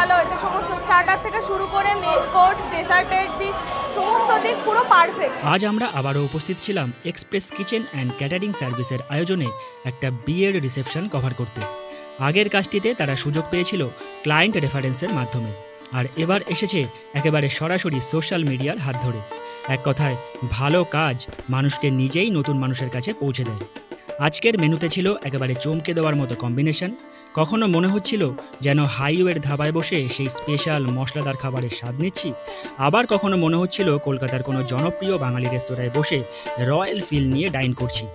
ভালো হয়েছে, সমস্ত স্টার্টার থেকে শুরু করে মেন কোর্স ডেজার্টের দিক সমস্ত দিক পুরো পারফেক্ট। আজ আমরা আবারও উপস্থিত ছিলাম এক্সপ্রেস কিচেন অ্যান্ড ক্যাটারিং সার্ভিসের আয়োজনে একটা বিয়ের রিসেপশন কভার করতে। আগের কাজটিতে তারা সুযোগ পেয়েছিল ক্লায়েন্ট রেফারেন্সের মাধ্যমে, আর এবার এসেছে একেবারে সরাসরি সোশ্যাল মিডিয়ার হাত ধরে। এক কথায় ভালো কাজ মানুষকে নিজেই নতুন মানুষের কাছে পৌঁছে দেয়। আজকের মেনুতে ছিল একেবারে চমকে দেওয়ার মতো কম্বিনেশন। কখনো মনে হচ্ছিল যেন হাইওয়ের ধাবায় বসে সেই স্পেশাল মশলাদার খাবারের স্বাদ নিচ্ছি, আবার কখনো মনে হচ্ছিল কলকাতার কোনো জনপ্রিয় বাঙালি রেস্তোরাঁয় বসে রয়্যাল ফিল নিয়ে ডাইন করছি।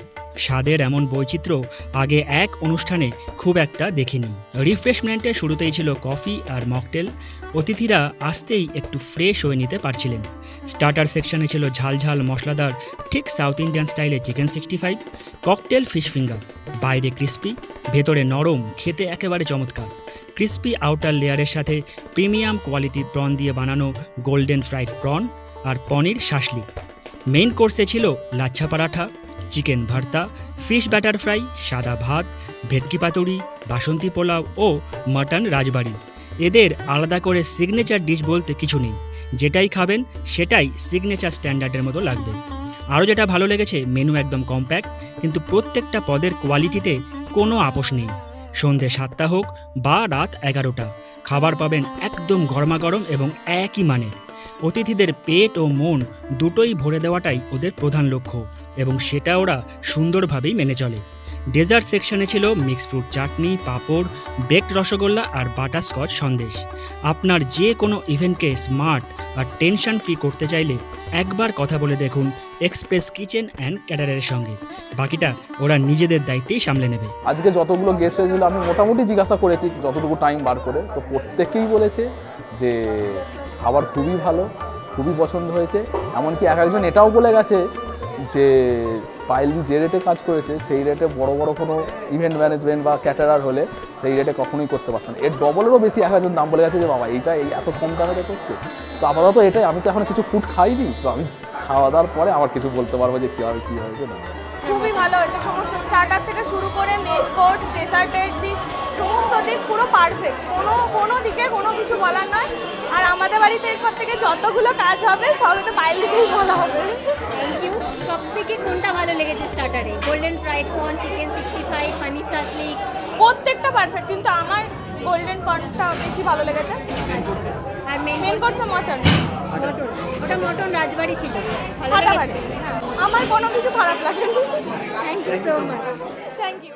স্বাদের এমন বৈচিত্র্য আগে এক অনুষ্ঠানে খুব একটা দেখিনি। রিফ্রেশমেন্টের শুরুতেই ছিল কফি আর মকটেল। অতিথিরা আসতেই একটু ফ্রেশ হয়ে নিতে পারছিলেন। স্টার্টার সেকশনে ছিল ঝালঝাল মশলাদার ঠিক সাউথ ইন্ডিয়ান স্টাইলে চিকেন 65, ককটেল ফিশ ফিঙ্গার, বাইরে ক্রিস্পি ভেতরে নরম, খেতে একেবারে চমৎকার। ক্রিস্পি আউটার লেয়ারের সাথে প্রিমিয়াম কোয়ালিটির প্রন দিয়ে বানানো গোল্ডেন ফ্রাইড প্রন আর পনির শাসলিক। মেইন কোর্সে ছিল লাচ্ছা পরাঠা, চিকেন ভর্তা, ফিশ ব্যাটার ফ্রাই, সাদা ভাত, ভেটকি পাতুরি, বাসন্তী পোলাও ও মাটন রাজবাড়ি। এদের আলাদা করে সিগনেচার ডিশ বলতে কিছু নেই, যেটাই খাবেন সেটাই সিগনেচার স্ট্যান্ডার্ডের মতো লাগবে। আরও যেটা ভালো লেগেছে, মেনু একদম কম্প্যাক্ট, কিন্তু প্রত্যেকটা পদের কোয়ালিটিতে কোনো আপোষ নেই। সন্ধে 7টা হোক বা রাত 11টা, খাবার পাবেন একদম গরমাগরম এবং একই মানের। অতিথিদের পেট ও মন দুটোই ভরে দেওয়াটাই ওদের প্রধান লক্ষ্য, এবং সেটা ওরা সুন্দরভাবেই মেনে চলে। ডেজার্ট সেকশনে ছিল মিক্সড ফ্রুট চাটনি, পাঁপড়, বেকড রসগোল্লা আর বাটারস্কচ সন্দেশ। আপনার যে কোনো ইভেন্টকে স্মার্ট আর টেনশন ফ্রি করতে চাইলে একবার কথা বলে দেখুন এক্সপ্রেস কিচেন অ্যান্ড ক্যাটারের সঙ্গে। বাকিটা ওরা নিজেদের দায়িত্বেই সামলে নেবে। আজকে যতগুলো গেস্ট এসেছিল আমি মোটামুটি জিজ্ঞাসা করেছি যতটুকু টাইম বার করে, তো প্রত্যেকেই বলেছে যে খাবার খুবই ভালো, খুবই পছন্দ হয়েছে। এমনকি একজন এটাও বলে গেছে যে পায়েলদি যে রেটে কাজ করেছে সেই রেটে বড় বড় কোনো ইভেন্ট ম্যানেজমেন্ট বা ক্যাটারার হলে সেই রেটে কখনোই করতে পারতো না। এর ডবলেরও বেশি একজন দাম বলে গেছে যে বাবা এইটা এই এত কম দামে করছে। তো আপাতত এটাই, আমি তো এখন কিছু ফুড খাইনি, তো আমি খাওয়া দাওয়ার পরে আমার কিছু বলতে পারবো যে কীভাবে কী হয়েছে না। খুবই ভালো হয়েছে, সমস্ত স্টার্টার থেকে শুরু করে মেন কোর্স ডেজার্টের দিক সমস্ত দিক পুরো পারফেক্ট, কোনো দিকে কোনো কিছু বলার নয়। আর আমাদের বাড়িতে এরপর থেকে যতগুলো কাজ হবে সব তো পায়েল দিকেই বলা হবে। Thank you. সব থেকে কোনটা ভালো লেগেছে স্টার্টারে? Golden fried prawn, chicken 65, paneer shashlik, প্রত্যেকটা পারফেক্ট, কিন্তু আমার গোল্ডেন প্রনটা বেশি ভালো লেগেছে। আর মেন কোর্সে মটন, ওটা মটন রাজবাড়ি ছিল, ভালো ফাটাফাটি। লেগেছে। হ্যাঁ, আমার কোনো কিছু খারাপ লাগেনি। Thank you so much. Thank you.